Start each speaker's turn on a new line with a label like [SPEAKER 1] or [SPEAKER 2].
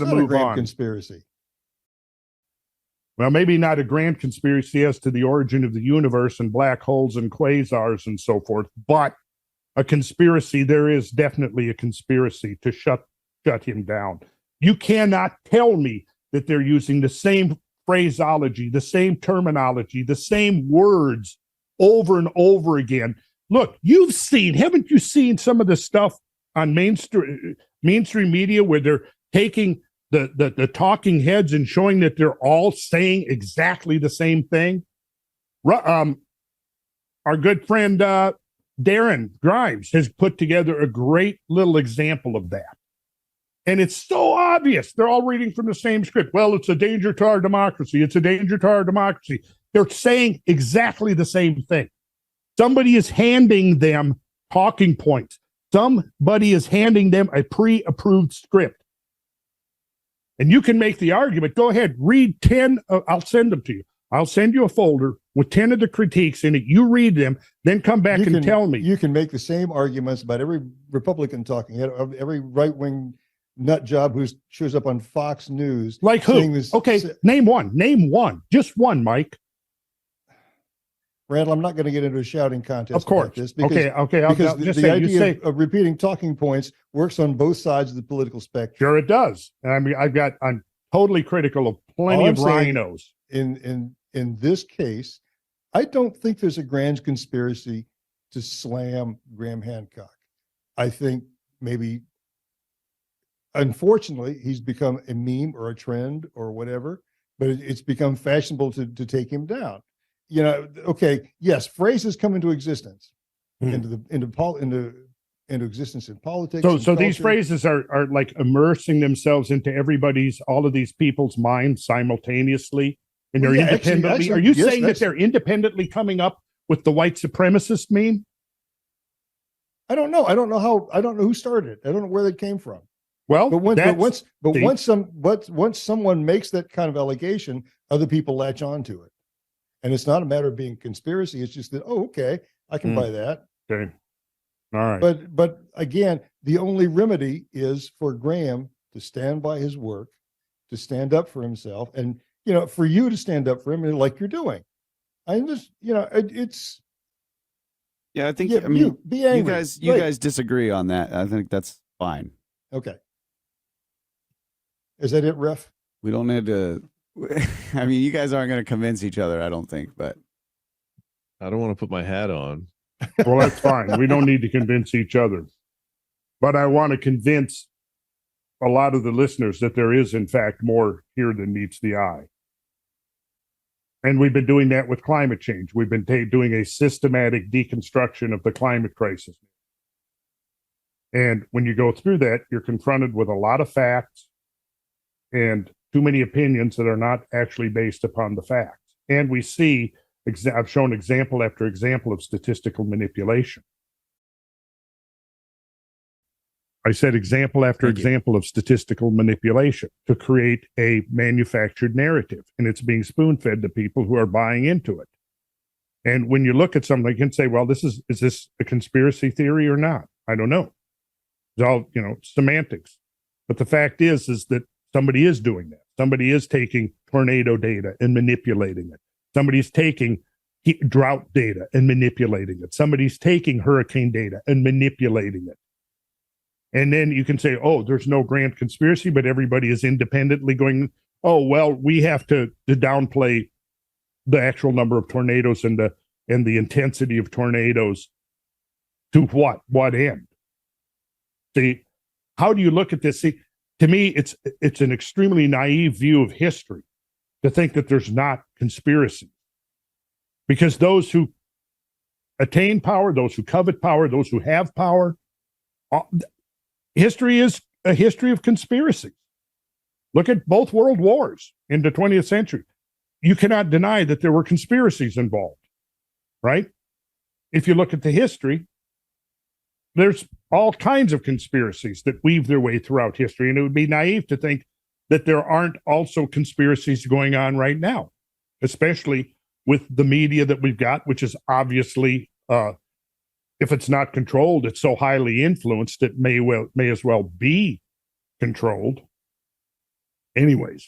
[SPEAKER 1] It's not a grand conspiracy.
[SPEAKER 2] Well, maybe not a grand conspiracy as to the origin of the universe and black holes and quasars and so forth, but a conspiracy. There is definitely a conspiracy to shut him down. You cannot tell me that they're using the same phraseology, the same terminology, the same words over and over again. Look, haven't you seen some of the stuff on mainstream media where they're taking the talking heads and showing that they're all saying exactly the same thing? Our good friend Darren Grimes has put together a great little example of that. And it's so obvious. They're all reading from the same script. Well, it's a danger to our democracy. It's a danger to our democracy. They're saying exactly the same thing. Somebody is handing them talking points. Somebody is handing them a pre-approved script. And you can make the argument. Go ahead, read 10. I'll send them to you. I'll send you a folder with 10 of the critiques in it. You read them, then come back and tell me.
[SPEAKER 1] You can make the same arguments about every Republican talking head, every right-wing nut job who shows up on Fox News.
[SPEAKER 2] Like who? Okay, name one. Just one, Mike.
[SPEAKER 1] Randall, I'm not going to get into a shouting contest.
[SPEAKER 2] Of course.
[SPEAKER 1] About this because,
[SPEAKER 2] because
[SPEAKER 1] the idea of repeating talking points works on both sides of the political spectrum.
[SPEAKER 2] Sure, it does. I mean, I'm totally critical of plenty of rhinos.
[SPEAKER 1] In this case, I don't think there's a grand conspiracy to slam Graham Hancock. I think maybe, unfortunately, he's become a meme or a trend or whatever, but it's become fashionable to take him down. You know, okay, yes, phrases come into existence, into existence in politics.
[SPEAKER 2] So these phrases are like immersing themselves into all of these people's minds simultaneously, and they're independently. Are you saying that they're independently coming up with the white supremacist meme?
[SPEAKER 1] I don't know. I don't know who started it. I don't know where they came from.
[SPEAKER 2] Well,
[SPEAKER 1] once someone makes that kind of allegation, other people latch on to it. And it's not a matter of being conspiracy. It's just that, okay, I can buy that.
[SPEAKER 2] Okay. All right.
[SPEAKER 1] But again, the only remedy is for Graham to stand by his work, to stand up for himself, and, for you to stand up for him like you're doing. I'm just, it's.
[SPEAKER 3] Yeah, I think,
[SPEAKER 1] be angry.
[SPEAKER 3] You guys disagree on that. I think that's fine.
[SPEAKER 1] Okay. Is that it, Ref?
[SPEAKER 3] We don't need to. I mean, you guys aren't going to convince each other, I don't think, but
[SPEAKER 4] I don't want to put my hat on.
[SPEAKER 2] Well, that's fine. We don't need to convince each other. But I want to convince a lot of the listeners that there is, in fact, more here than meets the eye. And we've been doing that with climate change. We've been doing a systematic deconstruction of the climate crisis. And when you go through that, you're confronted with a lot of facts and too many opinions that are not actually based upon the facts. And we see, I've shown example after example of statistical manipulation. I said example after example of statistical manipulation to create a manufactured narrative, and it's being spoon-fed to people who are buying into it. And when you look at something, you can say, well, is this a conspiracy theory or not? I don't know. It's all, semantics. But the fact is that somebody is doing that. Somebody is taking tornado data and manipulating it. Somebody's taking drought data and manipulating it. Somebody's taking hurricane data and manipulating it. And then you can say, oh, there's no grand conspiracy, but everybody is independently going, oh, well, we have to downplay the actual number of tornadoes and the intensity of tornadoes to what end? See, how do you look at this? See, to me, it's an extremely naive view of history to think that there's not conspiracy. Because those who attain power, those who covet power, those who have power, history is a history of conspiracy. Look at both world wars in the 20th century. You cannot deny that there were conspiracies involved, right? If you look at the history, there's all kinds of conspiracies that weave their way throughout history, and it would be naive to think that there aren't also conspiracies going on right now, especially with the media that we've got, which is obviously, if it's not controlled, it's so highly influenced it may as well be controlled. Anyways.